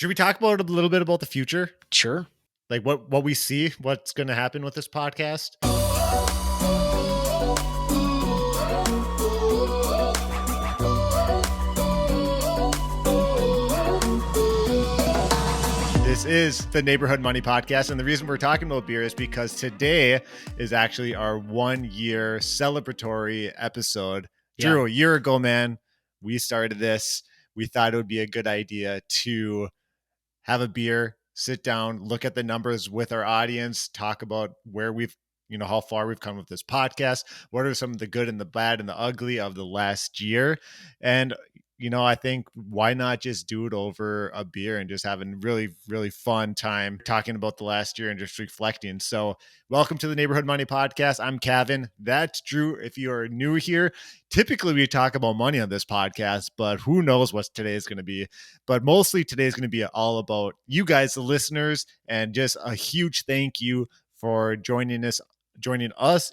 Should we talk about a little bit about the future? Sure. Like what we see, what's going to happen with this podcast? This is the Neighborhood Money Podcast, and the reason we're talking about beer is because today is actually our 1 year celebratory episode. Drew, a year ago, man, we started this. We thought it would be a good idea to have a beer, sit down, look at the numbers with our audience, talk about where we've, how far we've come with this podcast. What are some of the good and the bad and the ugly of the last year? And I think why not just do it over a beer and just having really, really fun time talking about the last year and just reflecting. So welcome to the Neighborhood Money Podcast. I'm Cavan. That's Drew. If you are new here, typically we talk about money on this podcast, but who knows what today is going to be. But mostly today is going to be all about you guys, the listeners, and just a huge thank you for joining us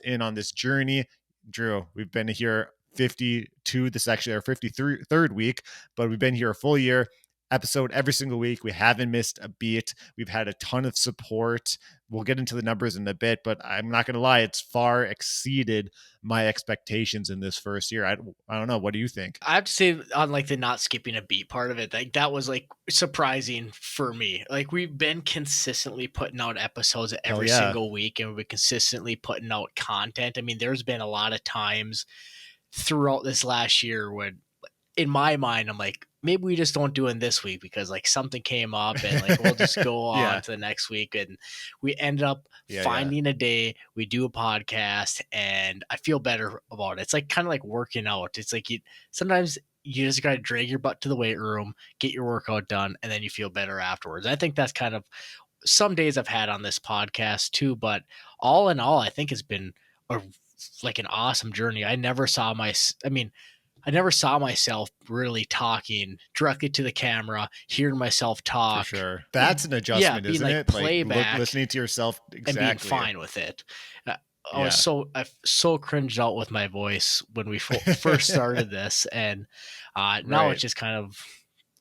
in on this journey. Drew, we've been here 52, this is actually our 53rd week, but we've been here a full year, episode every single week. We haven't missed a beat. We've had a ton of support. We'll get into the numbers in a bit, but I'm not going to lie, it's far exceeded my expectations in this first year. I don't know. What do you think? I have to say, on like the not skipping a beat part of it, like that was like surprising for me. Like we've been consistently putting out episodes every single week, and we've been consistently putting out content. I mean, there's been a lot of times throughout this last year when, in my mind, I'm like, maybe we just don't do it this week because like something came up and like we'll just go on to the next week. And we ended up finding a day, we do a podcast, and I feel better about it. It's like kind of like working out. It's like sometimes you just got to drag your butt to the weight room, get your workout done, and then you feel better afterwards. I think that's kind of some days I've had on this podcast too, but all in all, I think it's been an awesome journey. I never saw myself really talking directly to the camera, hearing myself talk. For sure. That's an adjustment, isn't it? Playback, like listening to yourself and being fine with it. I so cringed out with my voice when we first started this, and now it's just kind of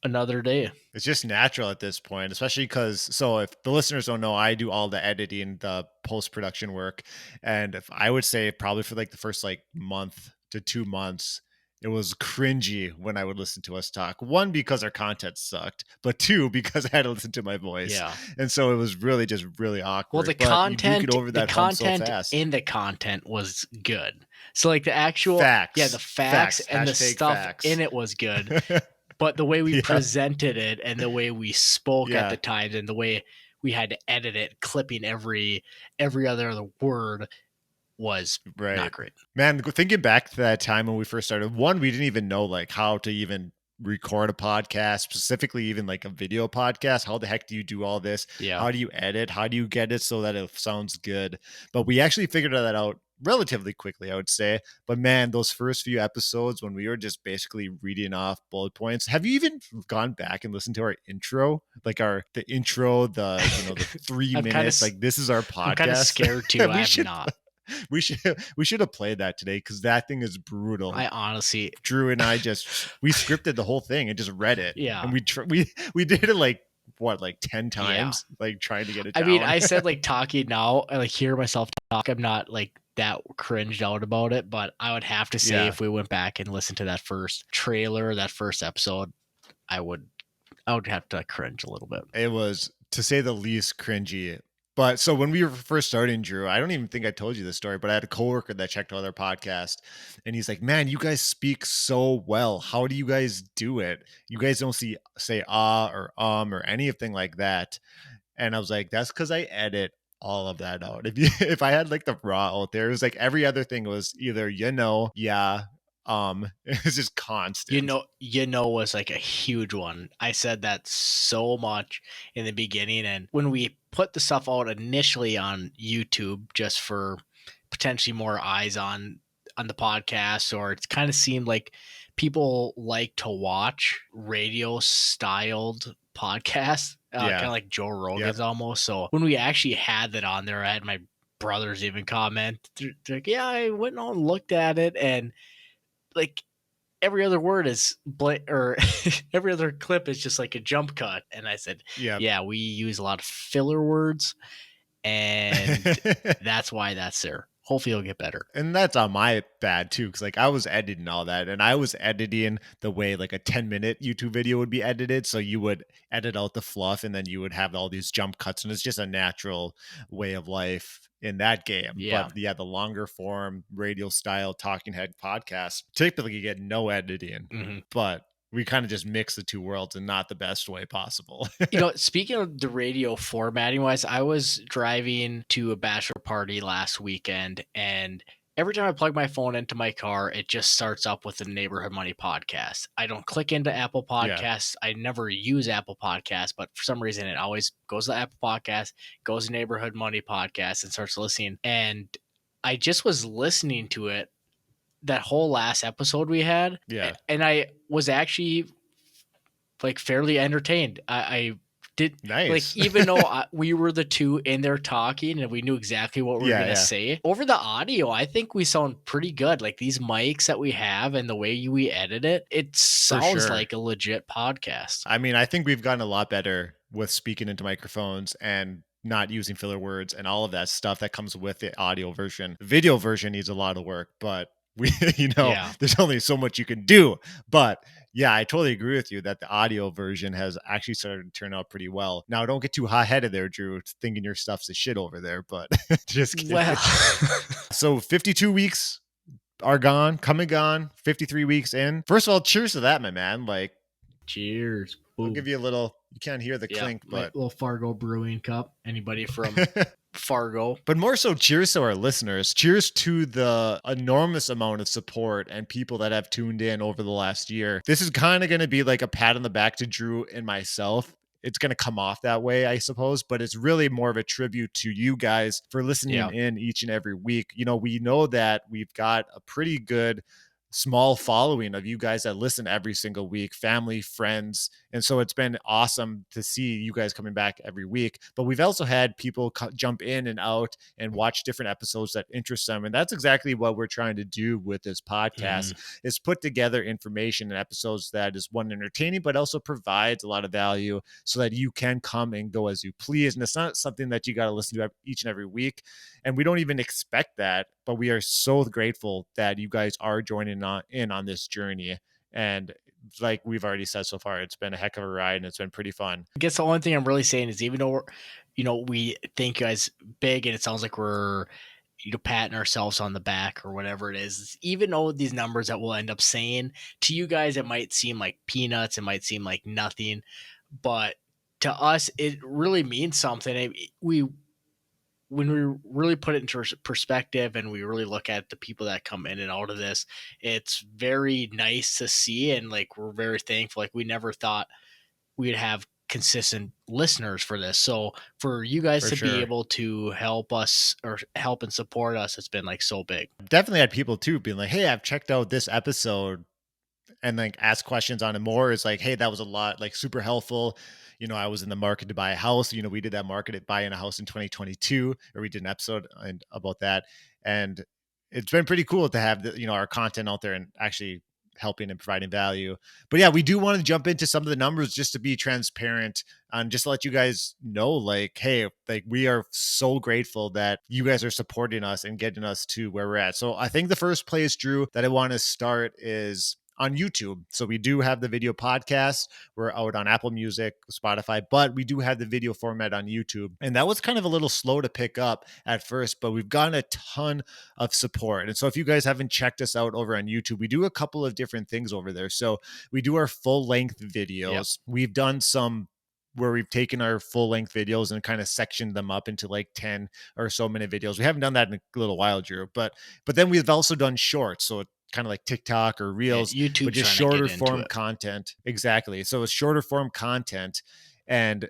another day. It's just natural at this point, especially because, if the listeners don't know, I do all the editing, the post-production work. And if I would say probably for like the first month to 2 months, it was cringy when I would listen to us talk. One, because our content sucked, but two, because I had to listen to my voice. Yeah. And so it was really just really awkward. Well, the content in the content was good. So like the actual facts, the facts and the stuff in it was good. But the way we presented it and the way we spoke at the time and the way we had to edit it, clipping every other word was not great. Man, thinking back to that time when we first started, one, we didn't even know like how to even record a podcast, specifically even like a video podcast. How the heck do you do all this? Yeah. How do you edit? How do you get it so that it sounds good? But we actually figured that out relatively quickly, I would say. But man, those first few episodes when we were just basically reading off bullet points. Have you even gone back and listened to our intro? Like the intro, the 3 minutes, like this is our podcast. I'm kind of scared too. I have not. We should have played that today because that thing is brutal. I honestly, Drew and I we scripted the whole thing and just read it. Yeah, and we did it like 10 times, like trying to get it down. I mean, I said like talking now, I like hear myself talk. I'm not like that cringed out about it, but I would have to say if we went back and listened to that first trailer, that first episode, I would have to cringe a little bit. It was, to say the least, cringy. But so when we were first starting, Drew, I don't even think I told you this story, but I had a coworker that checked out our podcast and he's like, man, you guys speak so well. How do you guys do it? You guys don't say or or anything like that. And I was like, that's because I edit all of that out. If I had like the raw out there, it was like every other thing was either, it's just constant. Was like a huge one. I said that so much in the beginning, and when we put the stuff out initially on YouTube, just for potentially more eyes on the podcast, or it's kind of seemed like people like to watch radio styled podcasts, kind of like Joe Rogan's almost. So when we actually had that on there, I had my brothers even comment, they're like, yeah, I went on and looked at it, and like every other word is or every other clip is just like a jump cut. And I said, Yeah. yeah, we use a lot of filler words, and that's why that's there. Hopefully it'll get better. And that's on my bad too, because like I was editing all that, and I was editing the way like a 10-minute YouTube video would be edited. So you would edit out the fluff, and then you would have all these jump cuts, and it's just a natural way of life in that game. Yeah. But yeah, the longer form radio style talking head podcasts typically get no editing, Mm-hmm. but we kind of just mix the two worlds in not the best way possible. Speaking of the radio formatting wise, I was driving to a bachelor party last weekend, and every time I plug my phone into my car, it just starts up with the Neighborhood Money podcast. I don't click into Apple Podcasts. Yeah. I never use Apple Podcasts, but for some reason it always goes to Apple Podcasts, goes to Neighborhood Money podcast, and starts listening. And I just was listening to it, that whole last episode we had. Yeah. And I was actually like fairly entertained. I did nice. Like, even though we were the two in there talking and we knew exactly what we were going to say over the audio, I think we sound pretty good. Like these mics that we have and the way we edit it, it sounds like a legit podcast. I mean, I think we've gotten a lot better with speaking into microphones and not using filler words and all of that stuff that comes with the audio version. The video version needs a lot of work, but we, there's only so much you can do. But yeah, I totally agree with you that the audio version has actually started to turn out pretty well. Now, don't get too hot-headed there, Drew, thinking your stuff's a shit over there, but just kidding. Well. So 52 weeks are come and gone, 53 weeks in. First of all, cheers to that, my man. Like, cheers. I'll give you a little, you can't hear the clink, but little Fargo brewing cup. Anybody from Fargo? But more so, cheers to our listeners. Cheers to the enormous amount of support and people that have tuned in over the last year. This is kind of going to be like a pat on the back to Drew and myself. It's going to come off that way, I suppose, but it's really more of a tribute to you guys for listening in each and every week. We know that we've got a pretty good small following of you guys that listen every single week, family, friends. And so it's been awesome to see you guys coming back every week. But we've also had people jump in and out and watch different episodes that interest them. And that's exactly what we're trying to do with this podcast is put together information and episodes that is one, entertaining, but also provides a lot of value so that you can come and go as you please. And it's not something that you got to listen to each and every week. And we don't even expect that, but we are so grateful that you guys are joining in on this journey. And like we've already said so far, it's been a heck of a ride and it's been pretty fun. I guess the only thing I'm really saying is, even though we think you guys big and it sounds like we're patting ourselves on the back or whatever it is, even though these numbers that we'll end up saying to you guys, it might seem like peanuts, it might seem like nothing, but to us it really means something. When we really put it into perspective and we really look at the people that come in and out of this, it's very nice to see. And like, we're very thankful. Like, we never thought we'd have consistent listeners for this. So for you guys to be able to help us or help and support us, it's been like so big. Definitely had people too being like, hey, I've checked out this episode, and like ask questions on it more. It's like, hey, that was a lot, like super helpful. I was in the market to buy a house. We did that market at buying a house in 2022, or we did an episode about that. And it's been pretty cool to have our content out there and actually helping and providing value. But yeah, we do want to jump into some of the numbers just to be transparent and just to let you guys know, like, hey, like we are so grateful that you guys are supporting us and getting us to where we're at. So I think the first place, Drew, that I want to start is on YouTube. So we do have the video podcast. We're out on Apple Music, Spotify, but we do have the video format on YouTube. And that was kind of a little slow to pick up at first, but we've gotten a ton of support. And so if you guys haven't checked us out over on YouTube, we do a couple of different things over there. So we do our full length videos. Yep. We've done some where we've taken our full length videos and kind of sectioned them up into like 10 or so minute videos. We haven't done that in a little while, Drew, but then we've also done shorts. So kind of like TikTok or Reels, YouTube, but just shorter form content. Exactly. So it's shorter form content. And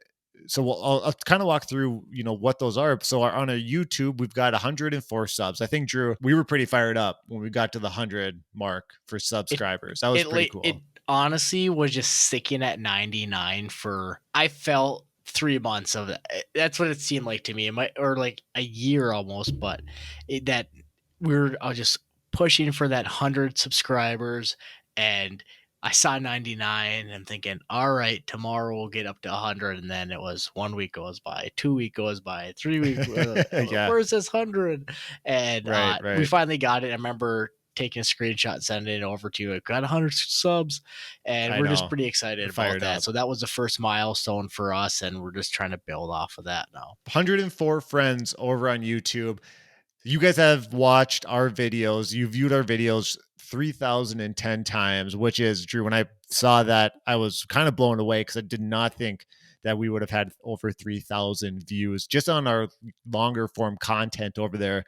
so I'll kind of walk through, what those are. So on our YouTube, we've got 104 subs. I think, Drew, we were pretty fired up when we got to the 100 mark for subscribers. That was pretty cool. It honestly was just sticking at 99 for, I felt 3 months of it. That's what it seemed like to me. Or like a year almost, but I was just pushing for that 100 subscribers, and I saw 99 and I'm thinking, all right, tomorrow we'll get up to 100. And then it was 1 week goes by, 2 week goes by, 3 week, Yeah. where's this 100? And Right. we Right. finally got it. I remember taking a screenshot and sending it over to you. It got 100 subs, and I we're just know. pretty excited We're about fired that. up. So that was the first milestone for us, and we're just trying to build off of that now. 104 friends over on YouTube. You guys have watched our videos. You viewed our videos 3,010 times, which is, Drew, when I saw that, I was kind of blown away because I did not think that we would have had over 3,000 views just on our longer form content over there.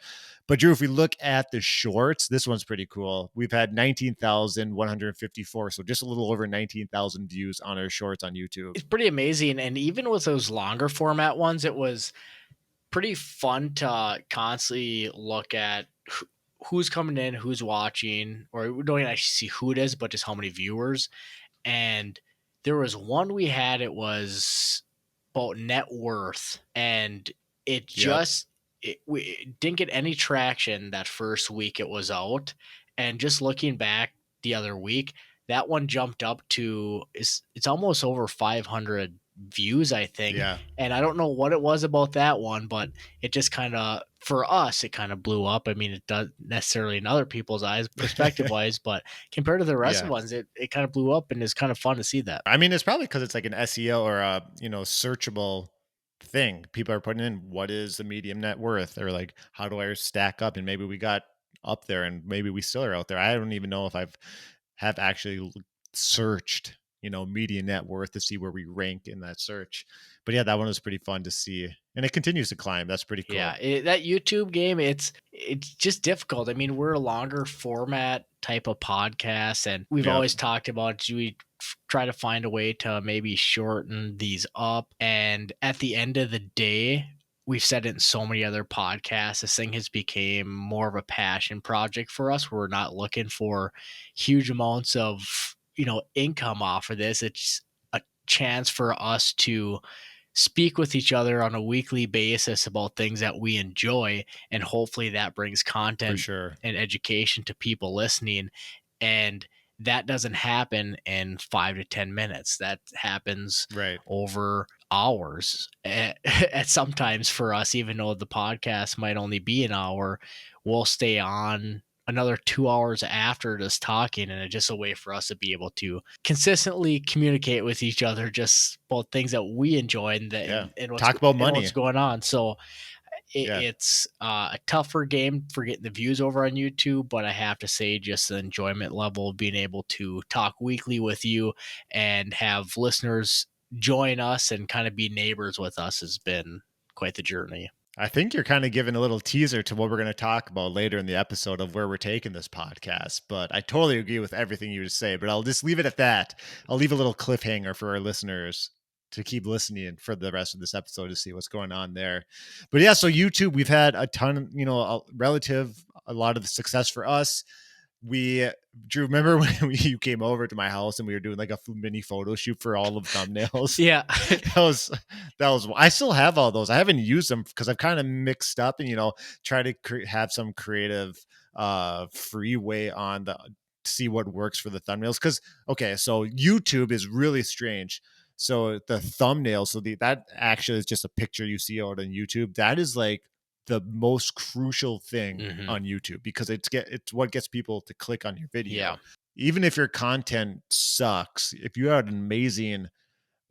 But Drew, if we look at the shorts, this one's pretty cool. We've had 19,154. So just a little over 19,000 views on our shorts on YouTube. It's pretty amazing. And even with those longer format ones, it was pretty fun to constantly look at who's coming in, who's watching, or we don't even actually see who it is, but just how many viewers. And there was one we had, it was about net worth, and it Yep. just we didn't get any traction that first week it was out. And just looking back the other week, that one jumped up to it's almost over 500 views, I think. Yeah. And I don't know what it was about that one, but it just kind of, for us, it kind of blew up. I mean, it doesn't necessarily in other people's eyes, perspective wise, but compared to the rest of Yeah. the ones, it kind of blew up, and it's kind of fun to see that. I mean, it's probably because it's like an SEO or a, searchable thing. People are putting in what is the medium net worth, or like, how do I stack up? And maybe we got up there and maybe we still are out there. I don't even know if have actually searched, median net worth to see where we rank in that search. But yeah, that one was pretty fun to see. And it continues to climb. That's pretty cool. Yeah, that YouTube game, it's just difficult. I mean, we're a longer format type of podcast, and we've Yep. always talked about, do we try to find a way to maybe shorten these up? And at the end of the day, we've said it in so many other podcasts, this thing has become more of a passion project for us. We're not looking for huge amounts of, income off of this. It's a chance for us to speak with each other on a weekly basis about things that we enjoy, and hopefully that brings For content sure. and education to people listening. And that doesn't happen in 5 to 10 minutes. That happens Right. over hours at sometimes. For us, even though the podcast might only be an hour, we'll stay on another 2 hours after just talking, and it's just a way for us to be able to consistently communicate with each other just about things that we enjoy, and that Yeah. and Talk about money. what's going on. So Yeah. it's a tougher game for getting the views over on YouTube, but I have to say, just the enjoyment level of being able to talk weekly with you and have listeners join us and kind of be neighbors with us has been quite the journey. I think you're kind of giving a little teaser to what we're going to talk about later in the episode of where we're taking this podcast. But I totally agree with everything you just say, but I'll just leave it at that. I'll leave a little cliffhanger for our listeners to keep listening for the rest of this episode to see what's going on there. But yeah, so YouTube, we've had a ton, a lot of success for us. Drew, remember when you came over to my house and we were doing like a mini photo shoot for all of thumbnails? Yeah. that was I still have all those. I haven't used them because I've kind of mixed up and try to have some creative free way on the see what works for the thumbnails. Because okay, so YouTube is really strange. So the thumbnail, that actually is just a picture you see out on YouTube. That is like the most crucial thing on YouTube because it's what gets people to click on your video. Yeah. Even if your content sucks, if you have an amazing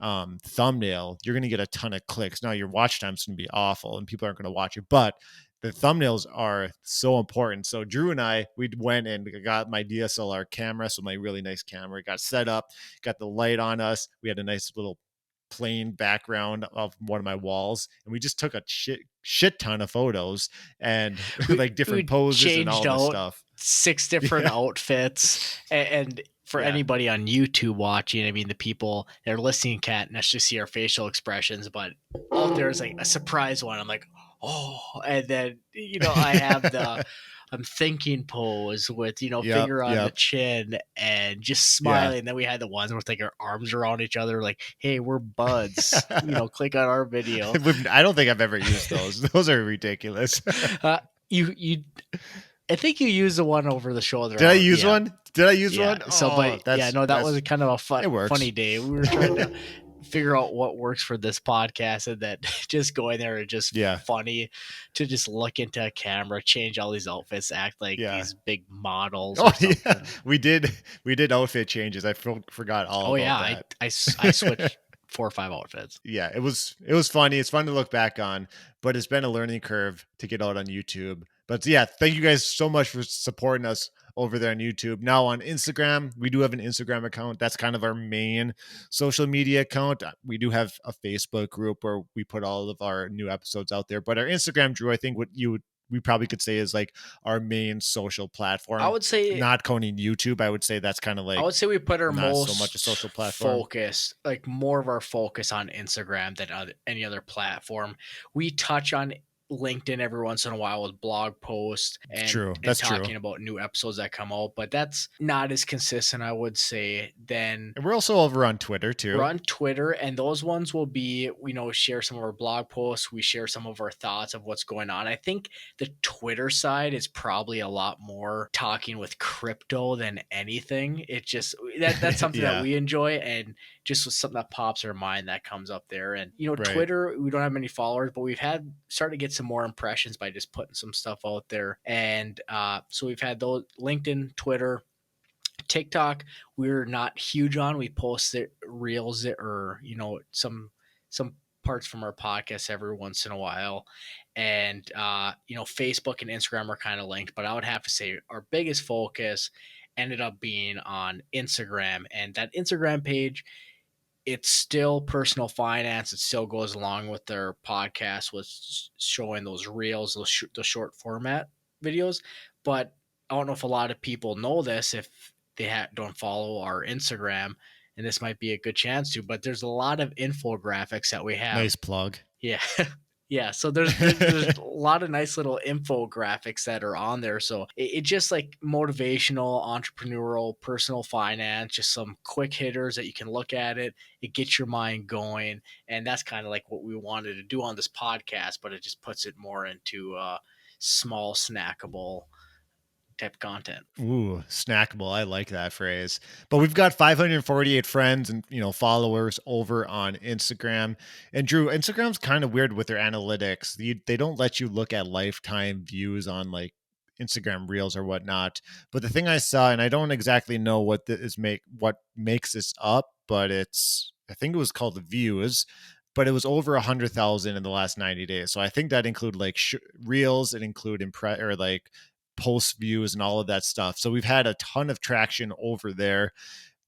thumbnail, you're going to get a ton of clicks. Now your watch time's going to be awful and people aren't going to watch it, but the thumbnails are so important. So Drew and I, we went and got my DSLR camera, so my really nice camera, got set up, got the light on us. We had a nice little plain background of one of my walls, and we just took a shit ton of photos and like different poses and all this stuff. 6 different outfits, and for anybody on YouTube watching, I mean, the people that are listening can't necessarily see our facial expressions, but out there is like a surprise one. I'm like, oh, and then I have the I'm thinking pose with finger on the chin and just smiling. Yeah. And then we had the ones where like our arms around each other, like, hey, we're buds. Click on our video. I don't think I've ever used those. Those are ridiculous. You I think you used the one over the shoulder. Did I use one? Did I use one? So, but that was kind of a funny day. We were trying to figure out what works for this podcast, and then just going there and just funny to just look into a camera, change all these outfits, act like these big models or something. Yeah. We did outfit changes. I forgot all about that. I switched 4 or 5 outfits. Yeah, it was funny. It's fun to look back on, but it's been a learning curve to get out on YouTube. But yeah, thank you guys so much for supporting us over there on YouTube. Now on Instagram, we do have an Instagram account. That's kind of our main social media account. We do have a Facebook group where we put all of our new episodes out there. But our Instagram, Drew, I think we probably could say is like our main social platform. I would say, not counting YouTube, I would say that's kind of like, I would say we put our most so much a social platform focus, like more of our focus on Instagram than any other platform. We touch on LinkedIn every once in a while with blog posts and talking about new episodes that come out, but that's not as consistent, I would say. Then and we're also over on Twitter too. We're on Twitter, and those ones will be, share some of our blog posts. We share some of our thoughts of what's going on. I think the Twitter side is probably a lot more talking with crypto than anything. It just that's something that we enjoy, and just with something that pops our mind that comes up there. And Twitter, we don't have many followers, but we've started to get some more impressions by just putting some stuff out there. And so we've had those: LinkedIn, Twitter, TikTok. We're not huge on. We post reels or some parts from our podcast every once in a while. And Facebook and Instagram are kind of linked, but I would have to say our biggest focus ended up being on Instagram. And that Instagram page, it's still personal finance. It still goes along with their podcast with showing those reels, those short format videos. But I don't know if a lot of people know this if they don't follow our Instagram, and this might be a good chance to, but there's a lot of infographics that we have. Nice plug. Yeah. Yeah, so there's a lot of nice little infographics that are on there. So it just like motivational, entrepreneurial, personal finance, just some quick hitters that you can look at it. It gets your mind going, and that's kind of like what we wanted to do on this podcast, but it just puts it more into small, snackable type content. Ooh, snackable. I like that phrase. But we've got 548 friends and followers over on Instagram. And Drew, Instagram's kind of weird with their analytics. They don't let you look at lifetime views on like Instagram Reels or whatnot. But the thing I saw, and I don't exactly know what makes this up, but I think it was called the views. But it was over 100,000 in the last 90 days. So I think that include like Reels, it include post views and all of that stuff. So we've had a ton of traction over there.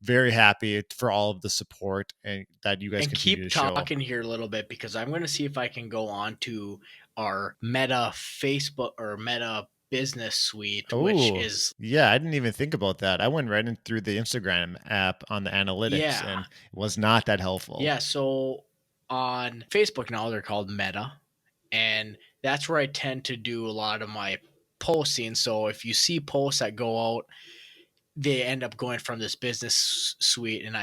Very happy for all of the support and that you guys continue to show. Keep talking here a little bit, because I'm going to see if I can go on to our Meta Facebook or Meta Business Suite, which is... Yeah, I didn't even think about that. I went right in through the Instagram app on the analytics, and it was not that helpful. Yeah, so on Facebook now they're called Meta, and that's where I tend to do a lot of my posting. So if you see posts that go out, they end up going from this business suite, and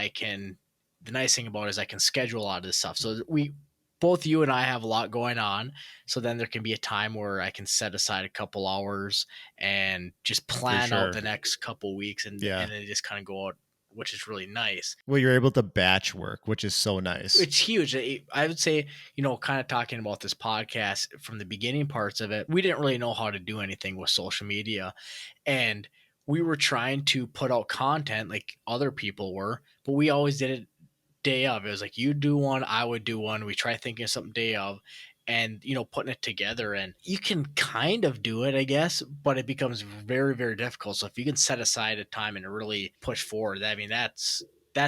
the nice thing about it is I can schedule a lot of this stuff. So both you and I have a lot going on. So then there can be a time where I can set aside a couple hours and just plan out the next couple weeks, and then just kind of go out, which is really nice. Well, you're able to batch work, which is so nice. It's huge. I would say, kind of talking about this podcast from the beginning parts of it, we didn't really know how to do anything with social media. And we were trying to put out content like other people were, but we always did it day of. It was like, you do one, I would do one. We try thinking of something day of, and putting it together, and you can kind of do it, I guess, but it becomes very, very difficult. So if you can set aside a time and really push forward, I mean, that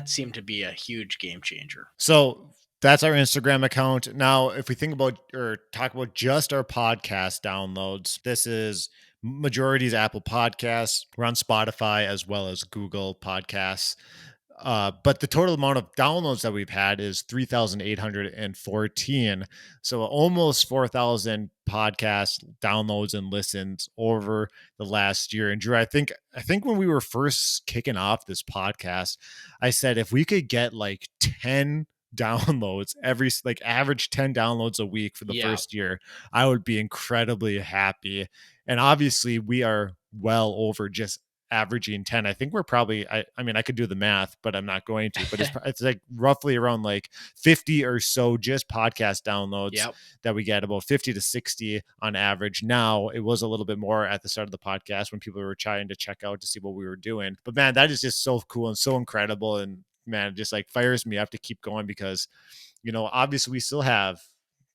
seemed to be a huge game changer. So that's our Instagram account. Now, if we think about or talk about just our podcast downloads, this is majority is Apple Podcasts. We're on Spotify as well as Google Podcasts. But the total amount of downloads that we've had is 3,814. So almost 4,000 podcast downloads and listens over the last year. And Drew, I think when we were first kicking off this podcast, I said, if we could get like 10 downloads like average 10 downloads a week for the Yeah. first year, I would be incredibly happy. And obviously we are well over just averaging 10. I think we're probably, I mean, I could do the math, but I'm not going to, but it's like roughly around like 50 or so just podcast downloads Yep. that we get, about 50 to 60 on average. Now it was a little bit more at the start of the podcast when people were trying to check out to see what we were doing. But man, that is just so cool and so incredible. And man, it just like fires me up to keep going because, you know, obviously we still have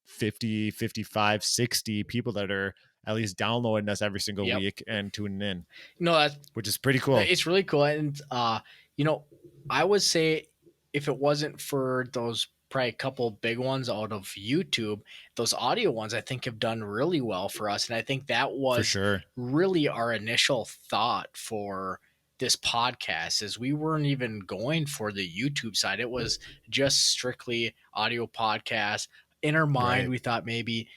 50, 55, 60 people that are at least downloading us every single Yep. week and tuning in. No, that's, which is pretty cool. it's really cool. And, you know, I would say if it wasn't for those probably a couple big ones out of YouTube, those audio ones I think have done really well for us. And I think that For was sure. really our initial thought for this podcast, is we weren't even going for the YouTube side. It was just strictly audio podcast. In our mind, Right. we thought maybe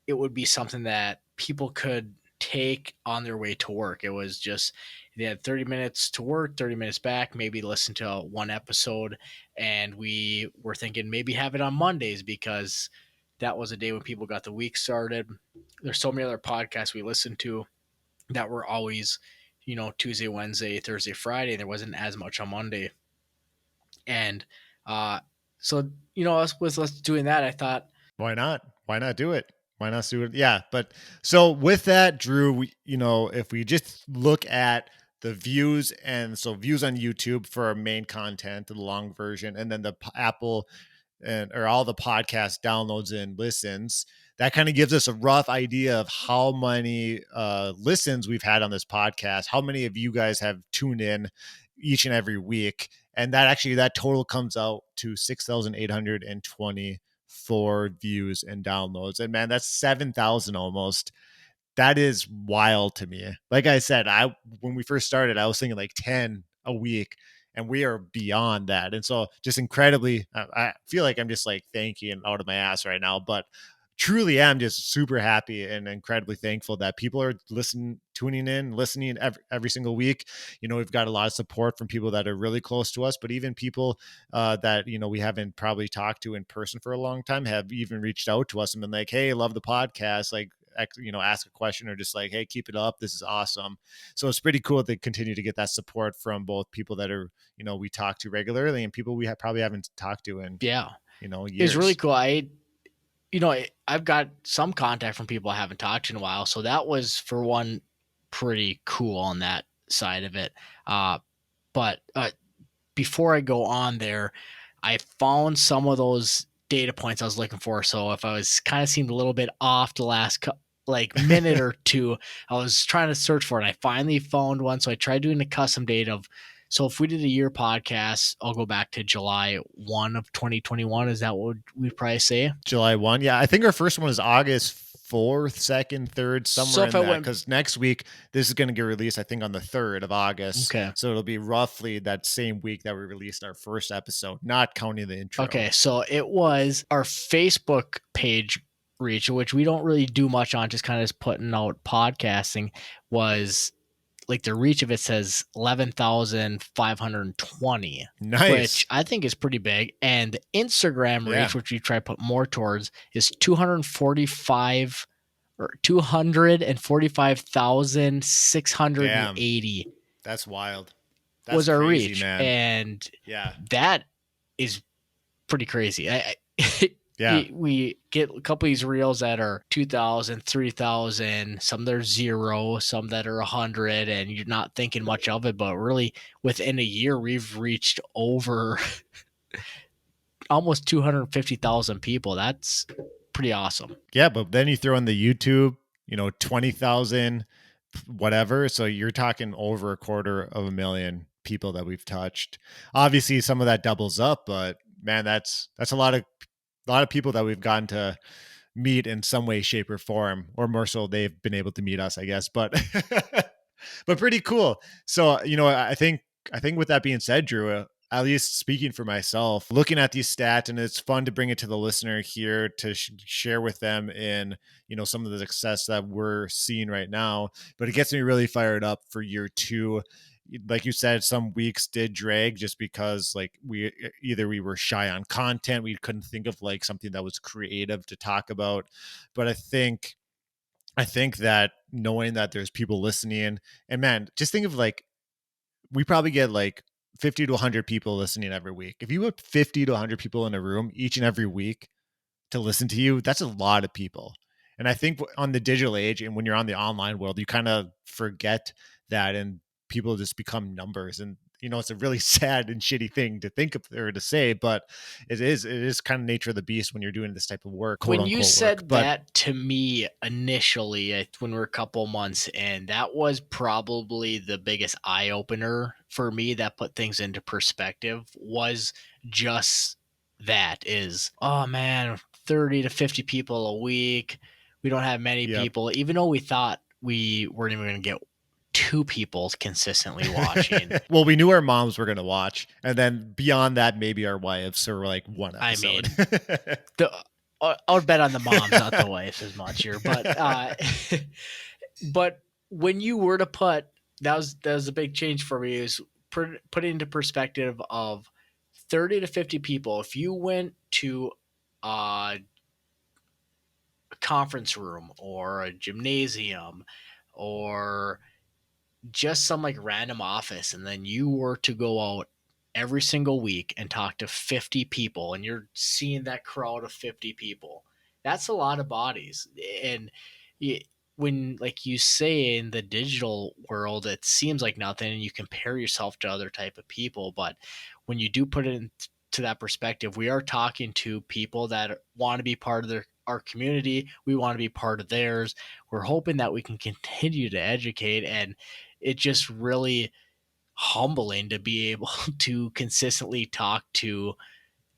it would be something that people could take on their way to work. It was just, they had 30 minutes to work, 30 minutes back, maybe listen to one episode. And we were thinking maybe have it on Mondays because that was a day when people got the week started. There's so many other podcasts we listened to that were always, you know, Tuesday, Wednesday, Thursday, Friday. There wasn't as much on Monday. And so, you know, with us doing that, I thought, why not? Why not do it? Why not do it? Yeah. But so with that, Drew, we, you know, if we just look at the views, and so views on YouTube for our main content, the long version, and then the Apple and or all the podcast downloads and listens, that kind of gives us a rough idea of how many listens we've had on this podcast, how many of you guys have tuned in each and every week. And that total comes out to 6,824 views and downloads. And man, that's 7,000 almost. That is wild to me. Like I said, when we first started, I was thinking like 10 a week, and we are beyond that. And so just incredibly, I feel like I'm just like thanking out of my ass right now, but truly am just super happy and incredibly thankful that people are tuning in, listening every single week. You know, we've got a lot of support from people that are really close to us, but even people that, you know, we haven't probably talked to in person for a long time have even reached out to us and been like, hey, love the podcast. Like, you know, ask a question or just like, hey, keep it up. This is awesome. So it's pretty cool to continue to get that support from both people that are, you know, we talk to regularly and people we probably haven't talked to in, yeah, you know, years. it's really cool. You know, I've got some contact from people I haven't talked to in a while. So that was, for one, pretty cool on that side of it. But before I go on there, I found some of those data points I was looking for. So if I was kind of seemed a little bit off the last minute or two, I was trying to search for it. And I finally found one. So I tried doing a custom date of, so if we did a year podcast, I'll go back to July 1 of 2021. Is that what we'd probably say? July 1. Yeah. I think our first one is August 4th, 2nd, 3rd, somewhere So in that. Because next week, this is going to get released, I think, on the 3rd of August. Okay. So it'll be roughly that same week that we released our first episode, not counting the intro. Okay. So it was our Facebook page reach, which we don't really do much on, just kind of putting out podcasting, was like the reach of it says 11,520, Nice. which I think is pretty big. And the Instagram reach, which we try to put more towards, is 245,680. That's wild. That's was our crazy, reach, man. and yeah, that is pretty crazy. Yeah. We get a couple of these reels that are 2,000, 3,000, some that are 0, some that are 100, and you're not thinking much of it, but really within a year, we've reached over almost 250,000 people. That's pretty awesome. Yeah, but then you throw in the YouTube, you know, 20,000, whatever. So you're talking over 250,000 people that we've touched. Obviously, some of that doubles up, but man, that's a lot of people that we've gotten to meet in some way, shape, or form, or more so they've been able to meet us, I guess. But but pretty cool. So, you know, I think with that being said, Drew, at least speaking for myself, looking at these stats, and it's fun to bring it to the listener here to share with them in, you know, some of the success that we're seeing right now. But it gets me really fired up for year 2. like you said, some weeks did drag just because like we were shy on content. We couldn't think of like something that was creative to talk about. But I think that knowing that there's people listening, and man, just think of like, we probably get like 50 to 100 people listening every week. If you put 50 to 100 people in a room each and every week to listen to you, that's a lot of people. And I think on the digital age and when you're on the online world, you kind of forget that, and people just become numbers. And it's a really sad and shitty thing to think of or to say, but it is kind of nature of the beast when you're doing this type of work, quote When you unquote work. said But that to me initially, when we were a couple months in, that was probably the biggest eye opener for me that put things into perspective. Was just that is, oh man, 30 to 50 people a week. We don't have many yep. people, even though we thought we weren't even going to get 2 people consistently watching. Well, we knew our moms were going to watch, and then beyond that, maybe our wives. So we're like one I mean, episode. I would bet on the moms, not the wives, as much here. But but when you were to put, that was a big change for me, is put into perspective of 30 to 50 people. If you went to a conference room or a gymnasium or just some like random office, and then you were to go out every single week and talk to 50 people, and you're seeing that crowd of 50 people, that's a lot of bodies. And when, like you say, in the digital world it seems like nothing and you compare yourself to other type of people, but when you do put it into that perspective, we are talking to people that want to be part of our community. We want to be part of theirs. We're hoping that we can continue to educate, and it just really humbling to be able to consistently talk to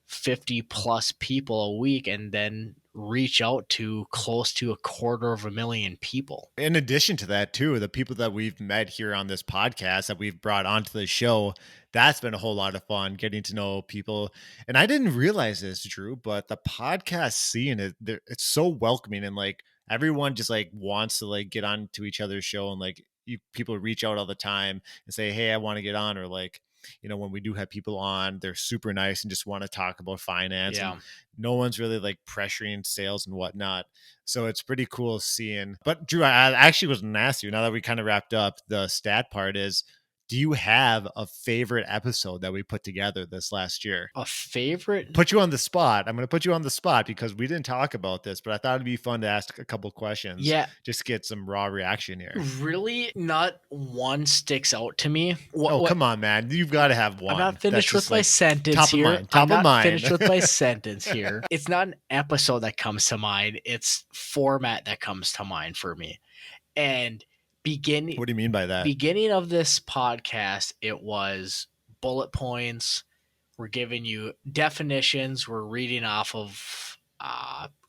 50 plus people a week and then reach out to close to 250,000 people. In addition to that, too, the people that we've met here on this podcast that we've brought onto the show, that's been a whole lot of fun getting to know people. And I didn't realize this, Drew, but the podcast scene it's so welcoming, and like everyone just like wants to like get on to each other's show, and like people reach out all the time and say, "Hey, I want to get on," or like, when we do have people on, they're super nice and just want to talk about finance, Yeah. and no one's really like pressuring sales and whatnot. So it's pretty cool seeing. But Drew, I actually was going to ask you, now that we kind of wrapped up the stat part, is do you have a favorite episode that we put together this last year? A favorite? Put you on the spot. I'm going to put you on the spot because we didn't talk about this, but I thought it'd be fun to ask a couple questions. Yeah. Just get some raw reaction here. Really, not one sticks out to me. Come on, man. You've got to have one. I'm not finished with my sentence top here. Of mind. Top of mind. Finished with my sentence here. It's not an episode that comes to mind. It's format that comes to mind for me. And what do you mean by that? Beginning of this podcast, it was bullet points. We're giving you definitions. We're reading off of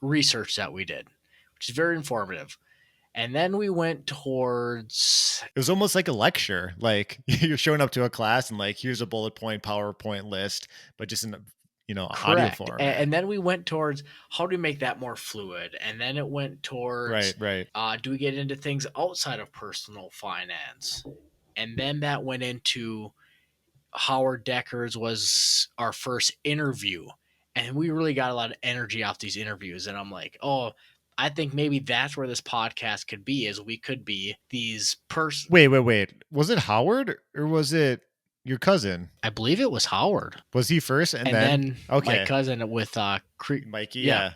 research that we did, which is very informative. And then we went towards... It was almost like a lecture. Like you're showing up to a class and like, here's a bullet point PowerPoint list, but just in audio form. And then we went towards how do we make that more fluid? And then it went towards right. Do we get into things outside of personal finance? And then that went into Howard Decker's was our first interview. And we really got a lot of energy off these interviews. And I'm like, oh, I think maybe that's where this podcast could be, is we could be these persons. Wait. Was it Howard or was it your cousin? I believe it was Howard. Was he first? And then my cousin with Mikey. Yeah.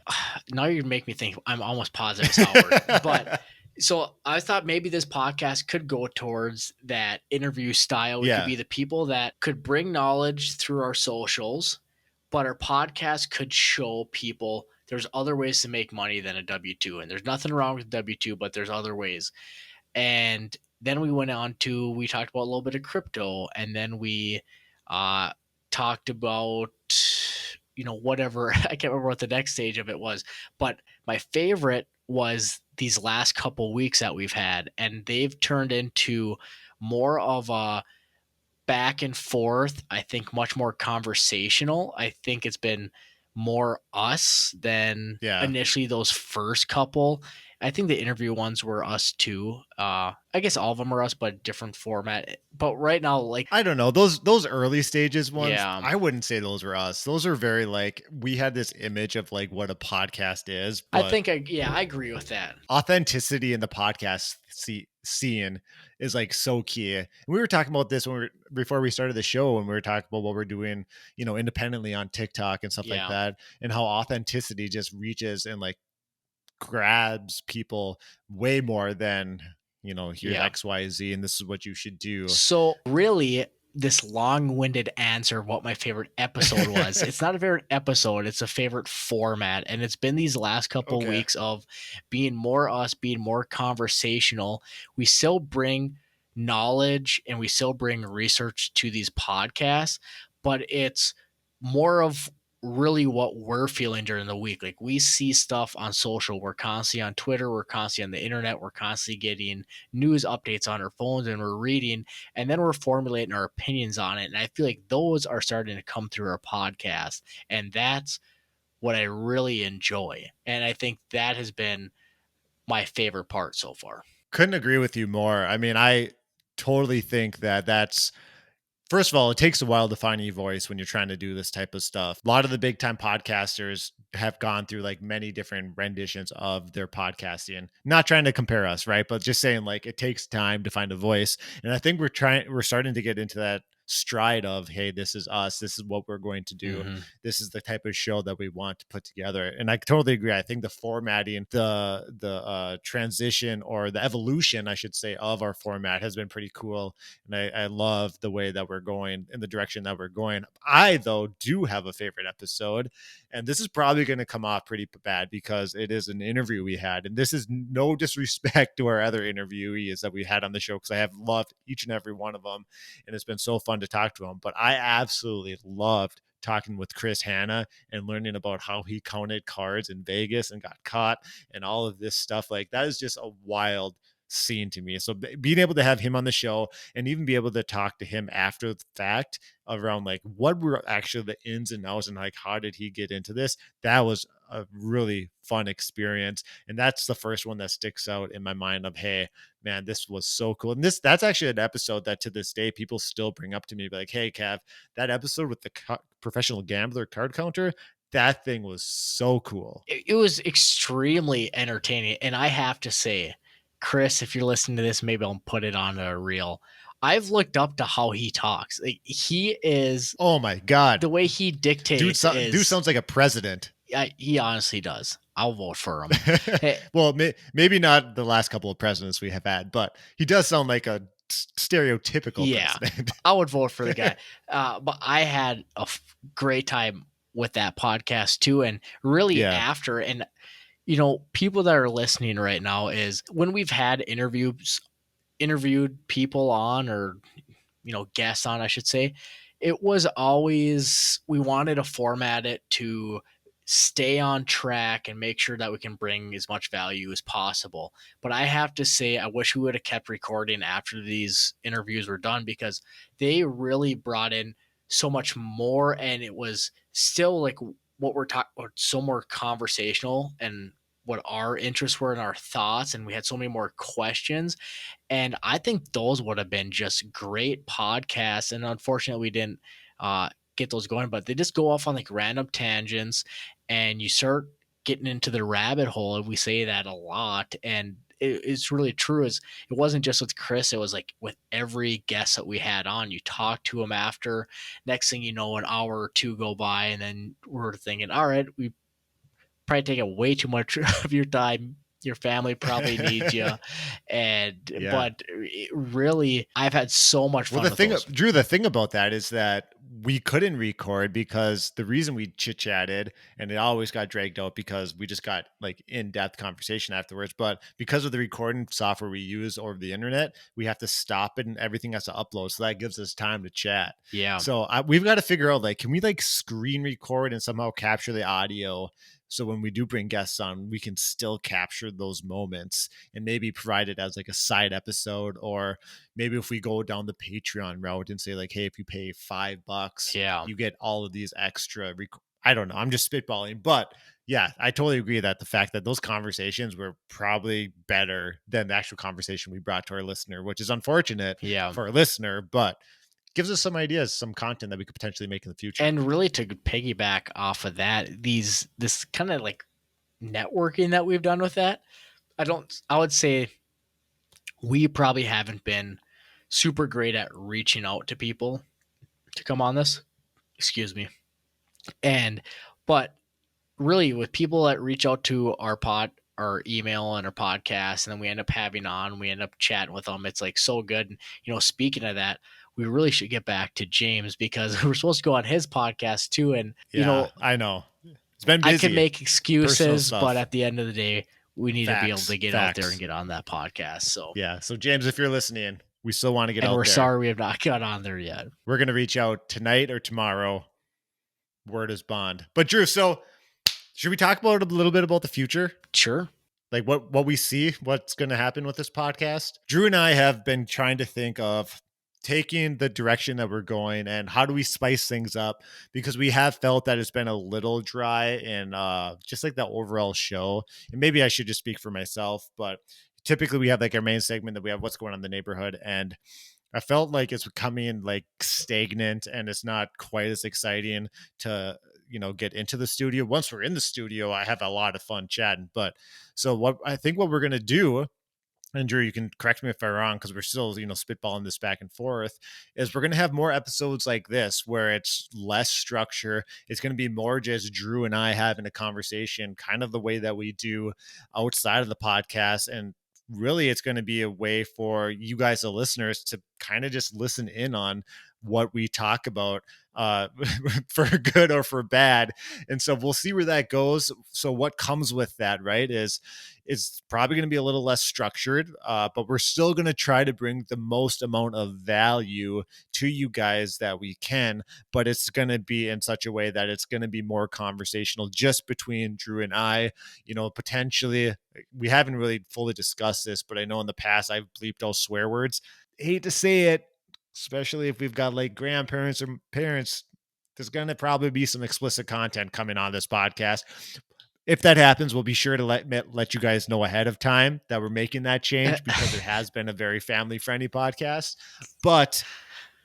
Now you make me think. I'm almost positive it's Howard. But so I thought maybe this podcast could go towards that interview style. We could be the people that could bring knowledge through our socials, but our podcast could show people there's other ways to make money than a W-2. And there's nothing wrong with W-2, but there's other ways. And then we went on to, we talked about a little bit of crypto, and then we talked about, whatever. I can't remember what the next stage of it was, but my favorite was these last couple weeks that we've had, and they've turned into more of a back and forth. I think much more conversational. I think it's been more us than initially those first couple. I think the interview ones were us too. I guess all of them are us, but different format. But right now, like, I don't know. Those early stages ones, yeah, I wouldn't say those were us. Those are very like we had this image of like what a podcast is, I but think I agree with that. authenticity in the podcast scene is like so key. And we were talking about this before we started the show, when we were talking about what we're doing, independently on TikTok and stuff like Yeah, that, and how authenticity just reaches and like grabs people way more than, here's yeah. XYZ and this is what you should do. So really, this long-winded answer of what my favorite episode was. It's not a favorite episode, it's a favorite format. And it's been these last couple Okay. weeks of being more us, being more conversational. We still bring knowledge and we still bring research to these podcasts, but it's more of really what we're feeling during the week. Like, we see stuff on social, we're constantly on Twitter, we're constantly on the internet, we're constantly getting news updates on our phones, and we're reading, and then we're formulating our opinions on it. And I feel like those are starting to come through our podcast. And that's what I really enjoy. And I think that has been my favorite part so far. Couldn't agree with you more. I mean, I totally think that that's, first of all, it takes a while to find your voice when you're trying to do this type of stuff. A lot of the big time podcasters have gone through like many different renditions of their podcasting. Not trying to compare us, right? But just saying like it takes time to find a voice. And I think we're starting to get into that stride of, hey, this is us. This is what we're going to do. Mm-hmm. This is the type of show that we want to put together. And I totally agree. I think the formatting, the transition, or the evolution, I should say, of our format has been pretty cool. And I love the way that we're going, in the direction that we're going. I, though, do have a favorite episode, and this is probably going to come off pretty bad because it is an interview we had. And this is no disrespect to our other interviewees that we had on the show, because I have loved each and every one of them, and it's been so fun to talk to them. But I absolutely loved talking with Chris Hanna and learning about how he counted cards in Vegas and got caught and all of this stuff. Like, that is just a wild scene to me. So being able to have him on the show and even be able to talk to him after the fact around like what were actually the ins and outs and like how did he get into this, that was a really fun experience. And that's the first one that sticks out in my mind of, hey man, this was so cool. And that's actually an episode that to this day people still bring up to me, like, hey Cav, that episode with the professional gambler card counter, that thing was so cool. It was extremely entertaining. And I have to say, Chris, if you're listening to this, maybe I'll put it on a reel. I've looked up to how he talks. Like, he is, Oh my god, the way he dude, dictates dude is, sounds like a president. he honestly does. I'll vote for him. Hey, Well, maybe not the last couple of presidents we have had, but he does sound like a stereotypical yeah, president. I would vote for the guy. But I had a great time with that podcast too. And really Yeah. after, and people that are listening right now, is when we've had interviewed people on, or guests on, I should say, it was always, we wanted to format it to stay on track and make sure that we can bring as much value as possible. But I have to say, I wish we would have kept recording after these interviews were done, because they really brought in so much more, and it was still like what we're talking about, so more conversational, and what our interests were and our thoughts, and we had so many more questions. And I think those would have been just great podcasts. And unfortunately, we didn't get those going, but they just go off on like random tangents, and you start getting into the rabbit hole. And we say that a lot. And it's really true. Is it wasn't just with Chris, it was like with every guest that we had on. You talk to him after, next thing you know, an hour or two go by, and then we're thinking, all right, we probably taking way too much of your time. Your family probably needs you, Yeah. but really, I've had so much Well, fun with those. Drew, the thing about that is that we couldn't record because the reason we chit chatted and it always got dragged out because we just got like in depth conversation afterwards. But because of the recording software we use over the internet, we have to stop it and everything has to upload. So that gives us time to chat. Yeah, So we've got to figure out like, can we like screen record and somehow capture the audio? So when we do bring guests on, we can still capture those moments and maybe provide it as like a side episode, or maybe if we go down the Patreon route and say like, hey, if you pay $5, yeah, you get all of these extra I don't know. I'm just spitballing. But yeah, I totally agree that the fact that those conversations were probably better than the actual conversation we brought to our listener, which is unfortunate Yeah. for our listener, but gives us some ideas, some content that we could potentially make in the future. And really to piggyback off of that, this kind of like networking that we've done with that, I would say we probably haven't been super great at reaching out to people to come on this. Excuse me. And but really with people that reach out to our email and our podcast, and then we end up having on, we end up chatting with them. It's like so good. And, speaking of that, we really should get back to James because we're supposed to go on his podcast too. And, Yeah, I know. It's been I busy. can make Personal excuses, stuff. but at the end of the day, we need to be able to get out there and Facts. get on that podcast. So Yeah. So James, if you're listening, we still want to get and out we're there. sorry we have not got on there yet. We're going to reach out tonight or tomorrow. Word is bond. But Drew, so should we talk about a little bit about the future? Sure. Like what we see, what's going to happen with this podcast? Drew and I have been trying to think of taking the direction that we're going and how do we spice things up, because we have felt that it's been a little dry and just like the overall show. And maybe I should just speak for myself, but typically we have like our main segment that we have what's going on in the neighborhood, and I felt like it's becoming like stagnant and it's not quite as exciting to, get into the studio. Once we're in the studio, I have a lot of fun chatting. But so what we're going to do, and Drew, you can correct me if I'm wrong, because we're still, spitballing this back and forth, is we're going to have more episodes like this where it's less structure. It's going to be more just Drew and I having a conversation, kind of the way that we do outside of the podcast. And really, it's going to be a way for you guys, the listeners, to kind of just listen in on what we talk about, for good or for bad. And so we'll see where that goes. So what comes with that, right, is it's probably going to be a little less structured, but we're still going to try to bring the most amount of value to you guys that we can. But it's going to be in such a way that it's going to be more conversational just between Drew and I. Potentially, we haven't really fully discussed this, but I know in the past I've bleeped all swear words. Hate to say it, especially if we've got like grandparents or parents. There's going to probably be some explicit content coming on this podcast. If that happens, we'll be sure to let you guys know ahead of time that we're making that change, because it has been a very family friendly podcast. But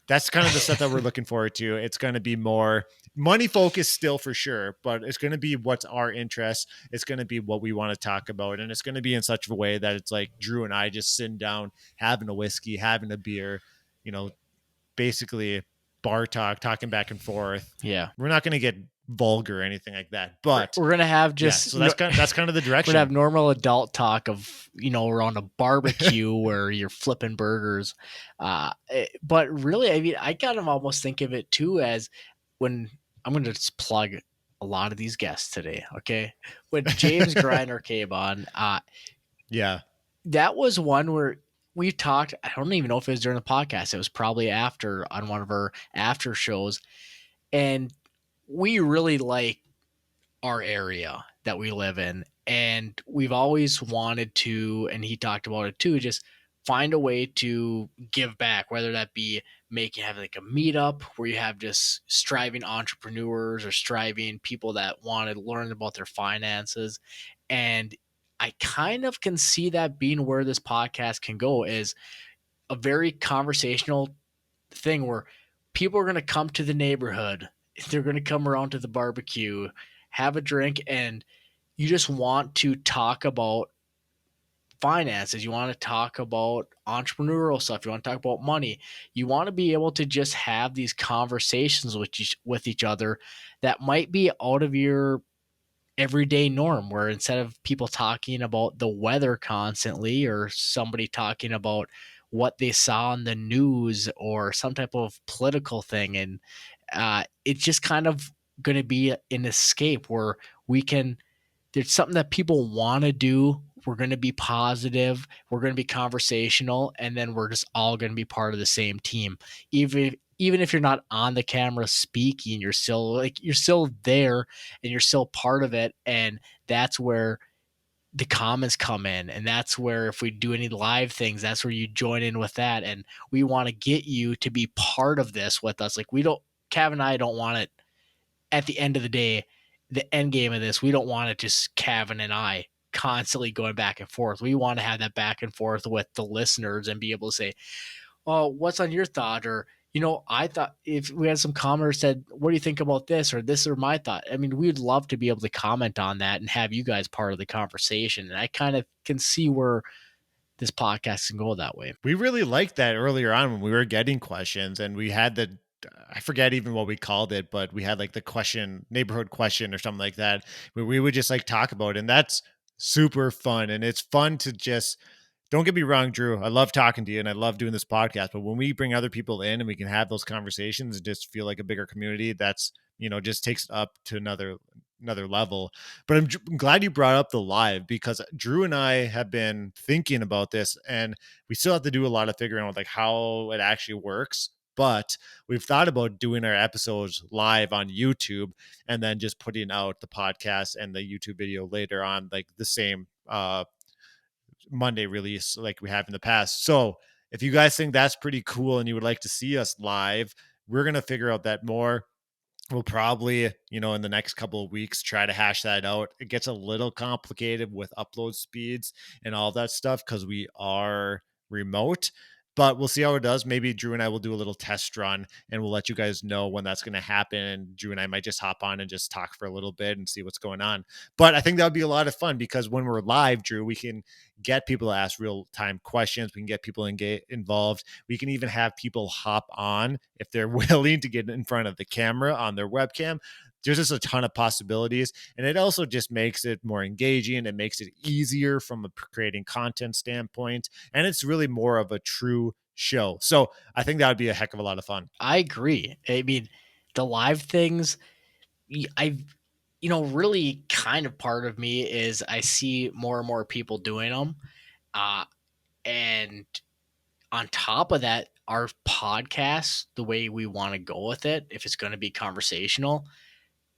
that's kind of the stuff that we're looking forward to. It's going to be more money focused still for sure, but it's going to be what's our interest. It's going to be what we want to talk about. And it's going to be in such a way that it's like Drew and I just sitting down, having a whiskey, having a beer, basically bar talk, talking back and forth. Yeah. We're not going to get vulgar or anything like that, but we're gonna have just so that's kind of the direction. We're gonna have normal adult talk of around a barbecue where you're flipping burgers, but really, I mean, I kind of almost think of it too as when I'm gonna just plug a lot of these guests today. Okay, when James Griner came on, yeah, that was one where we talked. I don't even know if it was during the podcast. It was probably after on one of our after shows, and we really like our area that we live in. And we've always wanted to, and he talked about it too, just find a way to give back, whether that be have like a meetup where you have just striving entrepreneurs or striving people that want to learn about their finances. And I kind of can see that being where this podcast can go, is a very conversational thing where people are going to come to the neighborhood. They're going to come around to the barbecue, have a drink, and you just want to talk about finances. You want to talk about entrepreneurial stuff. You want to talk about money. You want to be able to just have these conversations with each other that might be out of your everyday norm, where instead of people talking about the weather constantly or somebody talking about what they saw on the news or some type of political thing, and it's just kind of going to be an escape where there's something that people want to do. We're going to be positive, we're going to be conversational, and then we're just all going to be part of the same team. Even if you're not on the camera speaking, you're still there and you're still part of it. And that's where the comments come in. And that's where, if we do any live things, that's where you join in with that. And we want to get you to be part of this with us. Like, Cav and I don't want it at the end of the day, the end game of this, we don't want it just Cavan and I constantly going back and forth. We want to have that back and forth with the listeners and be able to say, "Oh, what's on your thought?" Or, I thought if we had some commenters said, "What do you think about this?" or "This or my thought." I mean, we'd love to be able to comment on that and have you guys part of the conversation. And I kind of can see where this podcast can go that way. We really liked that earlier on when we were getting questions, and we had I forget even what we called it, but we had like the neighborhood question or something like that, where we would just like talk about it. And that's super fun. And it's fun to just, don't get me wrong, Drew. I love talking to you and I love doing this podcast. But when we bring other people in and we can have those conversations and just feel like a bigger community, that's, just takes it up to another level. But I'm glad you brought up the live, because Drew and I have been thinking about this, and we still have to do a lot of figuring out like how it actually works. But we've thought about doing our episodes live on YouTube and then just putting out the podcast and the YouTube video later on, like the same Monday release like we have in the past. So if you guys think that's pretty cool and you would like to see us live, we're going to figure out that more. We'll probably, in the next couple of weeks, try to hash that out. It gets a little complicated with upload speeds and all that stuff because we are remote, but we'll see how it does. Maybe Drew and I will do a little test run and we'll let you guys know when that's going to happen. And Drew and I might just hop on and just talk for a little bit and see what's going on. But I think that would be a lot of fun because when we're live, Drew, we can get people to ask real time questions. We can get people involved. We can even have people hop on if they're willing to get in front of the camera on their webcam. There's just a ton of possibilities. And it also just makes it more engaging. It makes it easier from a creating content standpoint. And it's really more of a true show. So I think that would be a heck of a lot of fun. I agree. I mean, the live things, I've, really kind of part of me is I see more and more people doing them. And on top of that, our podcast, the way we want to go with it, if it's going to be conversational,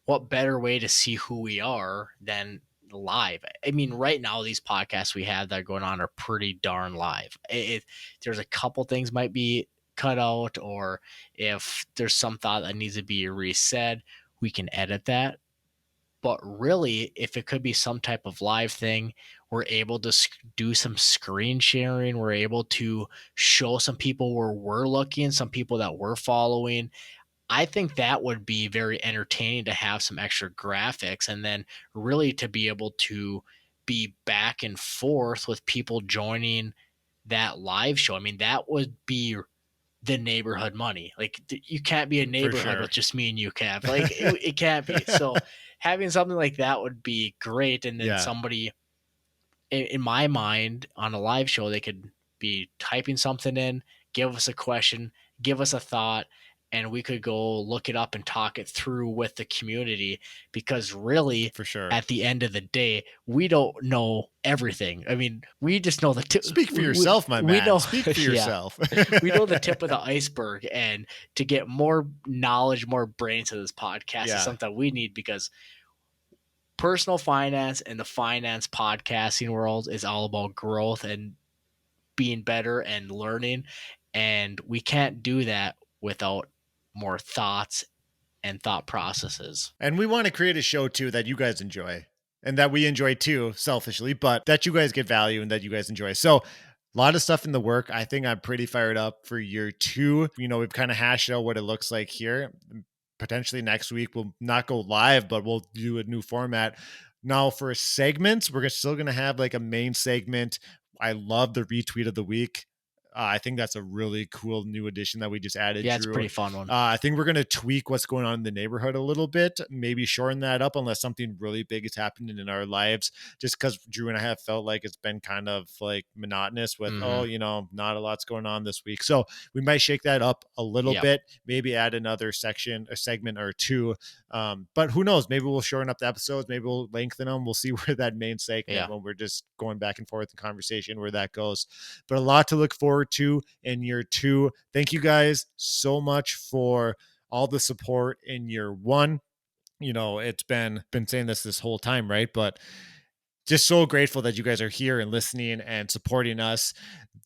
what better way to see who we are than live? I mean, right now, these podcasts we have that are going on are pretty darn live. There's a couple things might be cut out, or if there's some thought that needs to be resaid, we can edit that. But really, if it could be some type of live thing, we're able to do some screen sharing. We're able to show some people where we're looking, some people that we're following. I think that would be very entertaining to have some extra graphics and then really to be able to be back and forth with people joining that live show. I mean, that would be the neighborhood money. Like you can't be a neighborhood sure. with just me and you, Cav. Like it can't be. So having something like that would be great. And then somebody in my mind on a live show, they could be typing something in, give us a question, give us a thought, and we could go look it up and talk it through with the community, because really, for sure, at the end of the day, we don't know everything. I mean, we just know the tip. Speak for yourself, my man. Know, speak for yourself. We know the tip of the iceberg, and to get more knowledge, more brains to this podcast is something we need, because personal finance and the finance podcasting world is all about growth and being better and learning. And we can't do that without more thoughts and thought processes. And we want to create a show too that you guys enjoy and that we enjoy too, selfishly, but that you guys get value and that you guys enjoy. So a lot of stuff in the work. I think I'm pretty fired up for year 2. We've kind of hashed out what it looks like here. Potentially next week, we'll not go live, but we'll do a new format. Now for segments, we're still going to have like a main segment. I love the retweet of the week. I think that's a really cool new addition that we just added. Yeah, Drew. it's a pretty fun one. I think we're going to tweak what's going on in the neighborhood a little bit, maybe shorten that up unless something really big is happening in our lives, just because Drew and I have felt like it's been kind of like monotonous with, not a lot's going on this week. So we might shake that up a little bit, maybe add another a segment or two. But who knows? Maybe we'll shorten up the episodes. Maybe we'll lengthen them. We'll see where that main segment, when we're just going back and forth in conversation, where that goes. But a lot to look forward to in year 2. Thank you guys so much for all the support in year 1. It's been saying this whole time, right? But just so grateful that you guys are here and listening and supporting us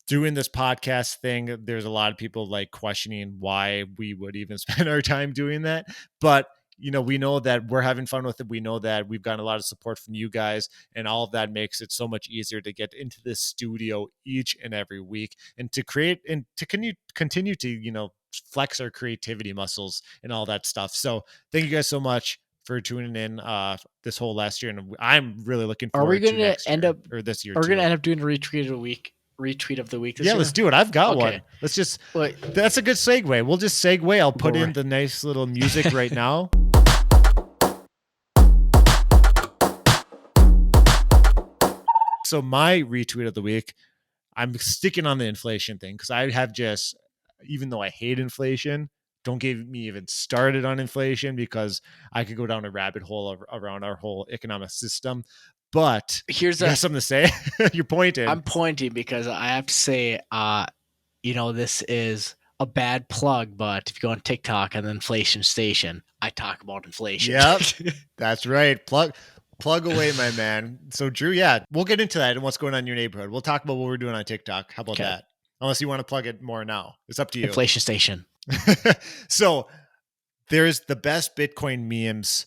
doing this podcast thing. There's a lot of people like questioning why we would even spend our time doing that, but we know that we're having fun with it. We know that we've gotten a lot of support from you guys, and all of that makes it so much easier to get into this studio each and every week and to create and to continue to, flex our creativity muscles and all that stuff. So thank you guys so much for tuning in this whole last year. And I'm really looking Are we forward to going to next end year up, or this year are we going too. to end up doing a retweet of the week this Yeah, year? let's do it. I've got Okay. one. Let's just, Wait, that's a good segue. We'll just segue. I'll put in the nice little music right now. So my retweet of the week, I'm sticking on the inflation thing because I have just, even though I hate inflation, don't get me even started on inflation because I could go down a rabbit hole around our whole economic system. But you got something to say? You're pointing. I'm pointing because I have to say, this is a bad plug, but if you go on TikTok and the inflation station, I talk about inflation. Yep, that's right. Plug away, my man. So Drew, yeah, we'll get into that and what's going on in your neighborhood. We'll talk about what we're doing on TikTok. How about that? Unless you want to plug it more now. It's up to you. Inflation station. So there's the best Bitcoin memes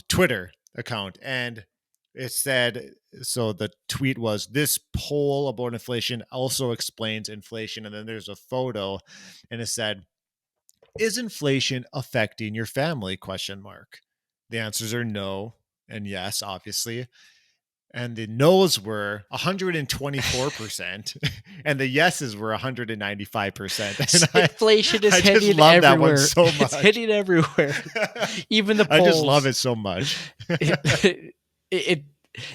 Twitter account. And it said, so the tweet was, this poll about inflation also explains inflation. And then there's a photo and it said, is inflation affecting your family? ? The answers are no and yes, obviously. And the no's were 124%, and the yeses were 195%. And inflation is hitting everywhere. That one so much. It's hitting everywhere. Even the polls. I just love it so much.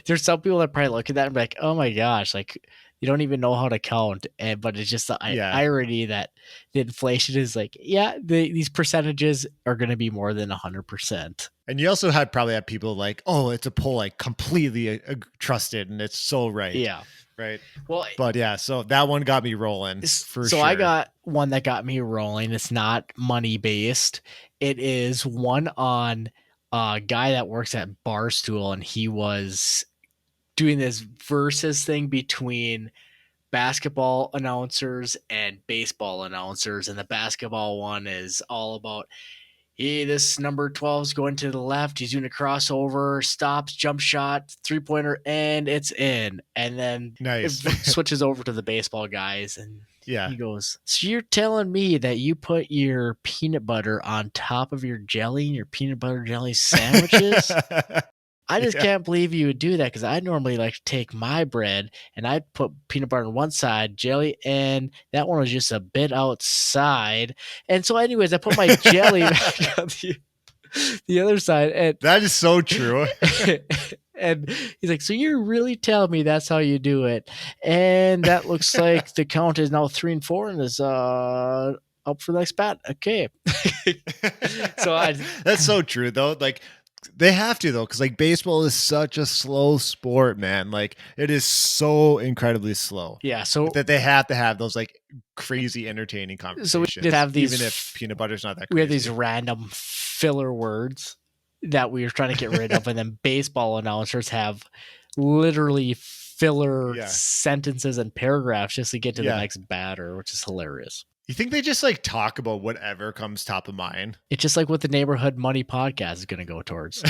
There's some people that probably look at that and be like, "Oh my gosh!" Like you don't even know how to count, but it's just the irony that the inflation is like, these percentages are going to be more than 100%. And you also probably had people like, oh, it's a poll I completely trusted, and it's so right. Yeah. Right. Well, but yeah, so that one got me rolling for sure. So I got one that got me rolling. It's not money based. It is one on a guy that works at Barstool, and he was doing this versus thing between basketball announcers and baseball announcers. And the basketball one is all about, hey, this number 12 is going to the left. He's doing a crossover, stops, jump shot, 3-pointer, and it's in. And then it switches over to the baseball guys. And he goes, so you're telling me that you put your peanut butter on top of your jelly and your peanut butter jelly sandwiches? I just can't believe you would do that because I normally like to take my bread and I'd put peanut butter on one side, jelly, and that one was just a bit outside. And so, anyways, I put my jelly back on the other side. And that is so true. And he's like, so you're really telling me that's how you do it? And that looks like the count is now 3-4 and is up for the next bat. Okay. That's so true, though. Like, they have to, though, because like baseball is such a slow sport, man. Like it is so incredibly slow. Yeah, so that they have to have those like crazy entertaining conversations. So we did have these, even if peanut butter's not that crazy. We have these random filler words that we were trying to get rid of, and then baseball announcers have literally filler sentences and paragraphs just to get to the next batter, which is hilarious. You think they just like talk about whatever comes top of mind? It's just like what the Neighborhood Money podcast is going to go towards.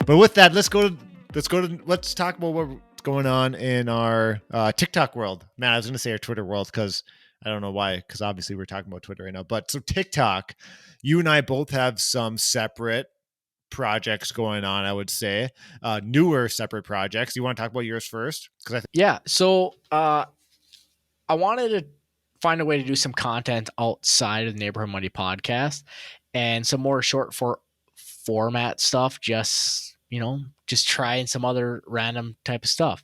But with that, let's talk about what's going on in our TikTok world. Man, I was going to say our Twitter world because I don't know why, because obviously we're talking about Twitter right now. But so TikTok, you and I both have some separate projects going on, I would say, newer separate projects. You want to talk about yours first? So I wanted to find a way to do some content outside of the Neighborhood Money podcast and some more short format stuff, just trying some other random type of stuff.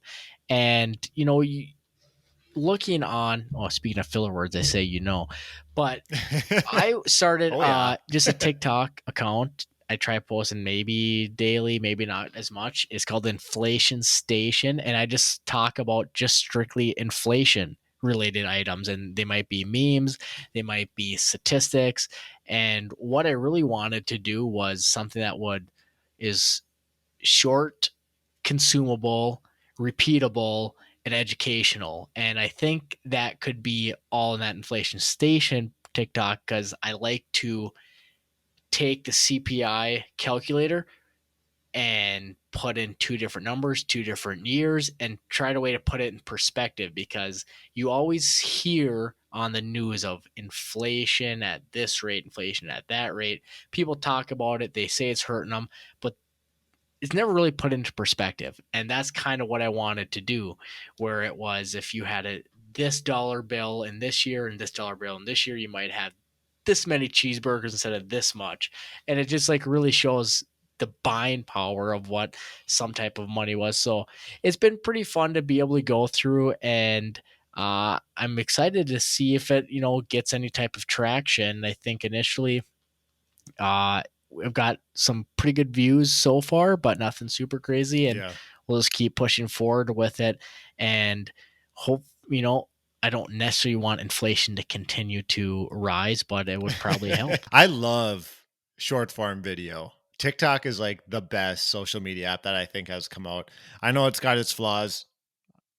And looking on, speaking of filler words, I say but I started just a TikTok account. I try posting maybe daily, maybe not as much. It's called Inflation Station, and I just talk about just strictly inflation related items, and they might be memes, they might be statistics. And what I really wanted to do was something that is short, consumable, repeatable, and educational. And I think that could be all in that inflation station TikTok, because I like to take the CPI calculator and put in two different numbers, 2 different years, and try to way to put it in perspective, because you always hear on the news of inflation at this rate, inflation at that rate. People talk about it, they say it's hurting them, but it's never really put into perspective. And that's kind of what I wanted to do, where it was, if you had this dollar bill in this year and this dollar bill in this year, you might have this many cheeseburgers instead of this much. And it just like really shows the buying power of what some type of money was. So it's been pretty fun to be able to go through, and I'm excited to see if it, gets any type of traction. I think initially, we've got some pretty good views so far, but nothing super crazy. And Yeah. we'll just keep pushing forward with it, and hope, I don't necessarily want inflation to continue to rise, but it would probably help. I love short form video. TikTok is like the best social media app that I think has come out. I know it's got its flaws.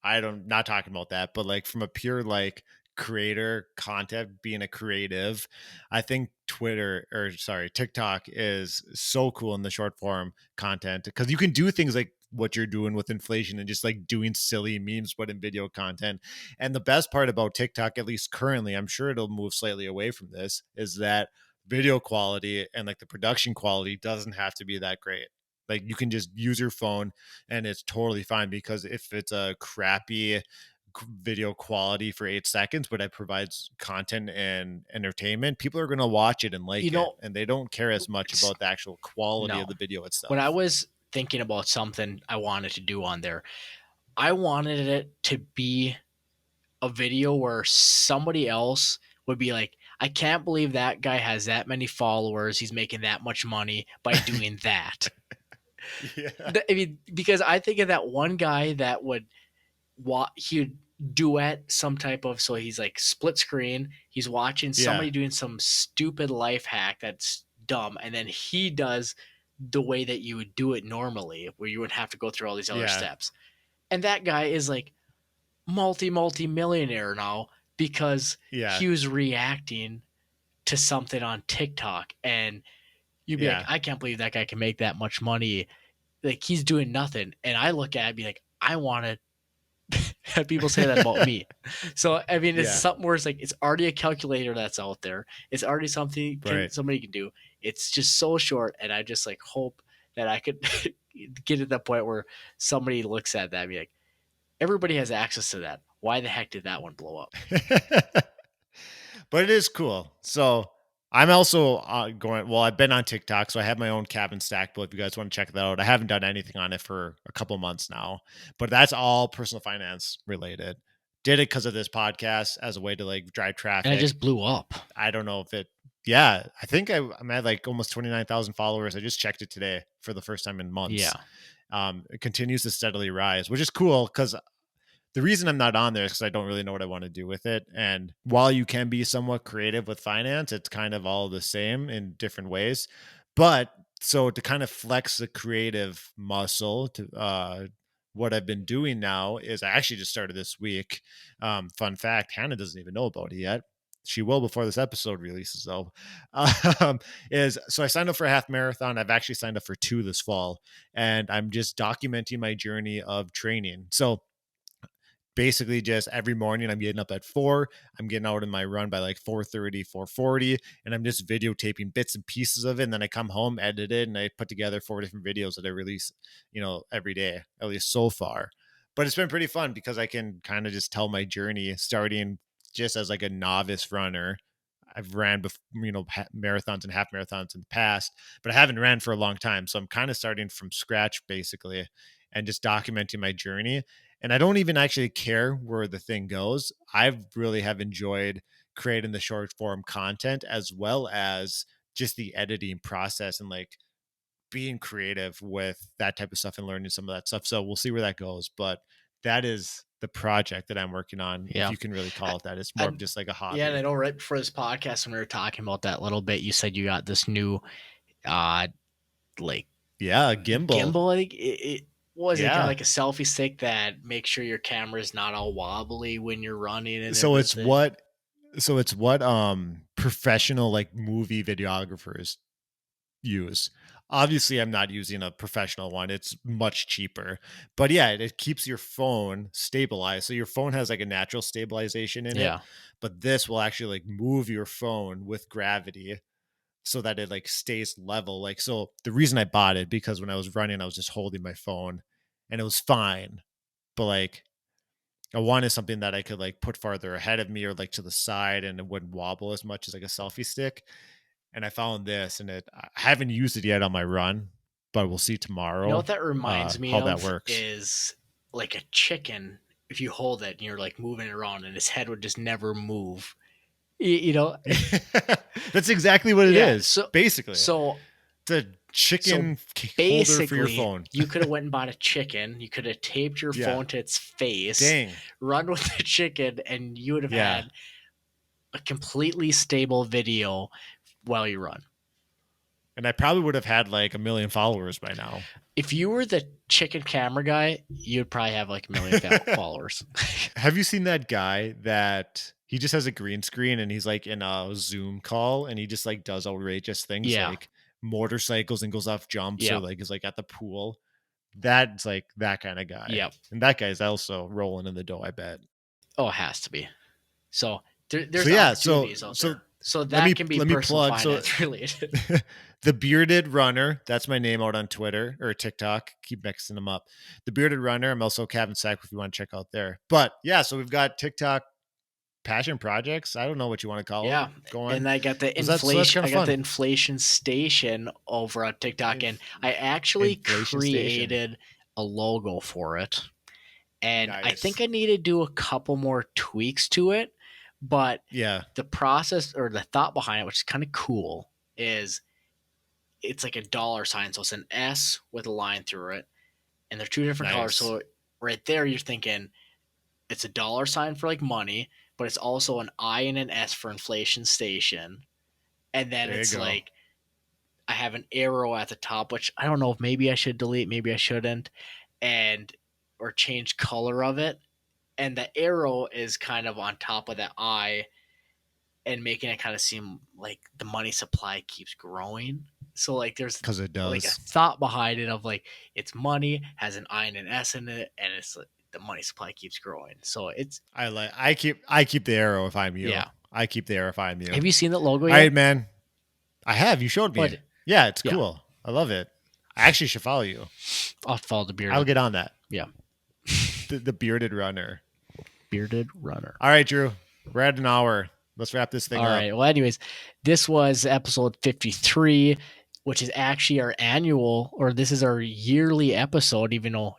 I don't not talking about that, but like from a pure like creator content, being a creative, I think TikTok is so cool in the short form content, because you can do things like what you're doing with inflation and just like doing silly memes but in video content. And the best part about TikTok, at least currently, I'm sure it'll move slightly away from this, is that video quality and like the production quality doesn't have to be that great. Like you can just use your phone and it's totally fine, because if it's a crappy video quality for 8 seconds, but it provides content and entertainment, people are going to watch it and You like it, know, and they don't care as much s- about the actual quality no. of the video When I itself. was thinking about something I wanted to do on there, I wanted it to be a video where somebody else would be like, I can't believe that guy has that many followers. He's making that much money by doing that. Yeah. I mean, because I think of that one guy that he'd duet some type of, so he's like split screen. He's watching Yeah. somebody doing some stupid life hack that's dumb, and then he does the way that you would do it normally, where you would have to go through all these other Yeah. steps. And that guy is like multi millionaire now, because Yeah. he was reacting to something on TikTok, and you'd be like, Yeah. I can't believe that guy can make that much money. Like, he's doing nothing. And I look at it and be like, I want to have people say that about me. So I mean, it's Yeah. something where it's like, it's already a calculator that's out there. It's already something Right. somebody can do. It's just so short, and I just like hope that I could get to that point where somebody looks at that and be like, everybody has access to that. Why the heck did that one blow up? But it is cool. So I'm also going. Well, I've been on TikTok, so I have my own cabin stack book. If you guys want to check that out, I haven't done anything on it for a couple months now, but that's all personal finance related. Did it because of this podcast as a way to like drive And it traffic. just blew up. I don't know if it. Yeah, I think I'm at like almost 29,000 followers. I just checked it today for the first time in months. Yeah. It continues to steadily rise, which is cool, because the reason I'm not on there is because I don't really know what I want to do with it. And while you can be somewhat creative with finance, it's kind of all the same in different ways. But so to kind of flex the creative muscle, to what I've been doing now is I actually just started this week. Fun fact: Hannah doesn't even know about it yet. She will before this episode releases, though. Is so I signed up for a half marathon. I've actually signed up for 2 this fall, and I'm just documenting my journey of training. So basically just every morning I'm getting up at 4, I'm getting out in my run by like 4:30, 4:40, and I'm just videotaping bits and pieces of it, and then I come home, edit it, and I put together 4 different videos that I release, every day, at least so far. But it's been pretty fun because I can kind of just tell my journey, starting just as like a novice runner. I've ran marathons and half marathons in the past, but I haven't ran for a long time, so I'm kind of starting from scratch basically, and just documenting my journey. And I don't even actually care where the thing goes. I really have enjoyed creating the short form content, as well as just the editing process and like being creative with that type of stuff and learning some of that stuff. So we'll see where that goes. But that is the project that I'm working on, if Yeah. you can really I, call it that. It's more I, of just like a yeah. And hobby. I know right before this podcast, when we were talking about that little bit, you said you got this new, uh, like Yeah, gimbal. gimbal. I think what is it, kind of Yeah. like a selfie stick that makes sure your camera is not all wobbly when you're running and So it's everything. what professional like movie videographers use. Obviously, I'm not using a professional one. It's much cheaper. But yeah, it keeps your phone stabilized. So your phone has like a natural stabilization in it, Yeah. but this will actually like move your phone with gravity so that it like stays level. Like, so the reason I bought it, because when I was running, I was just holding my phone and it was fine. But like I wanted something that I could like put farther ahead of me or like to the side and it wouldn't wobble as much as like a selfie stick. And I found this, and I haven't used it yet on my run, but we'll see You know tomorrow what that reminds me how that of works. is like a chicken. If you hold it and you're like moving it around and his head would just never move. You know? That's exactly what it Yeah. is. Basically, So it's a So chicken holder for your basically, phone. you could have went and bought a chicken. You could have taped your Yeah. phone to its face, Dang. run with the chicken, and you would have Yeah. had a completely stable video while you run. And I probably would have had like 1 million followers by now. If you were the chicken camera guy, you'd probably have like 1 million followers. Have you seen that guy that he just has a green screen and he's like in a Zoom call and he just like does outrageous things Yeah. like motorcycles and goes off jumps or Yep. like is like at the pool? That's like that kind of guy. Yep. And that guy's also rolling in the dough, I bet. Oh, it has to be. So there's So yeah, opportunities out there. So let that me can be let me personal plug. So finance related. the Bearded Runner, that's my name out on Twitter or TikTok. Keep mixing them up. The Bearded Runner. I'm also Cavan Sack if you want to check out there. But yeah, so we've got TikTok passion projects. I don't know what you want to call Yeah, them. Going. and I got the So that's inflation. kind I of got the fun. inflation station over on TikTok, and I actually Inflation station. created a logo for it. And I think Nice. I need to do a couple more tweaks to it, but Yeah. the process or the thought behind it, which is kind of cool, is it's like a dollar sign. So it's an S with a line through it, and they're two different colors. Nice. So right there, you're thinking it's a dollar sign for like money, but it's also an I and an S for inflation station. And then There you it's go. like I have an arrow at the top, which I don't know if maybe I should delete, maybe I shouldn't, and or change color of it. And the arrow is kind of on top of that I and making it kind of seem like the money supply keeps growing. So like there's Because it like a does. thought behind it of like it's money, has an I and an S in it, and it's like the money supply keeps growing. So it's I keep the arrow if I'm you. yeah. I keep the arrow if I'm you. Have you seen that logo All yet? right, man. I have. You showed me. What? Yeah, it's Yeah. cool. I love it. I actually should follow you. I'll follow the bearded. I'll get on that. Yeah. The Bearded Runner. Bearded Runner. All right, Drew. We're at an hour. Let's wrap this thing up. All right. Well, anyways, this was episode 53, which is actually our annual, or this is our yearly episode, even though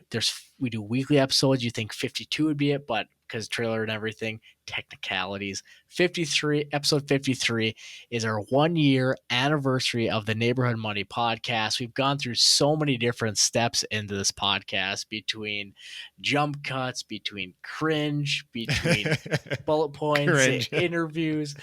we do weekly episodes. You think 52 would be it, but because trailer and everything, technicalities. 53, episode 53 is our 1 year anniversary of the Neighborhood Money podcast. We've gone through so many different steps into this podcast, between jump cuts, between cringe, between bullet points, Cringe. interviews,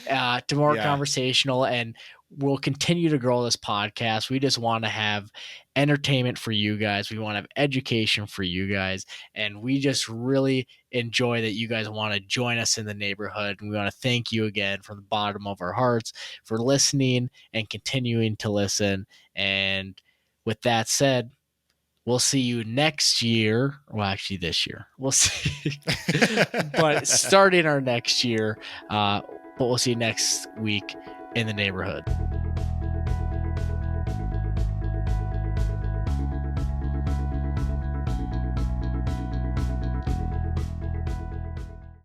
to more conversational, and we'll continue to grow this podcast. We just want to have entertainment for you guys. We want to have education for you guys, and we just really enjoy that you guys want to join us in the neighborhood. And we want to thank you again from the bottom of our hearts for listening and continuing to listen. And with that said, we'll see you next year. Well, actually, this year. We'll see. But starting our next year, but we'll see you next week in the neighborhood.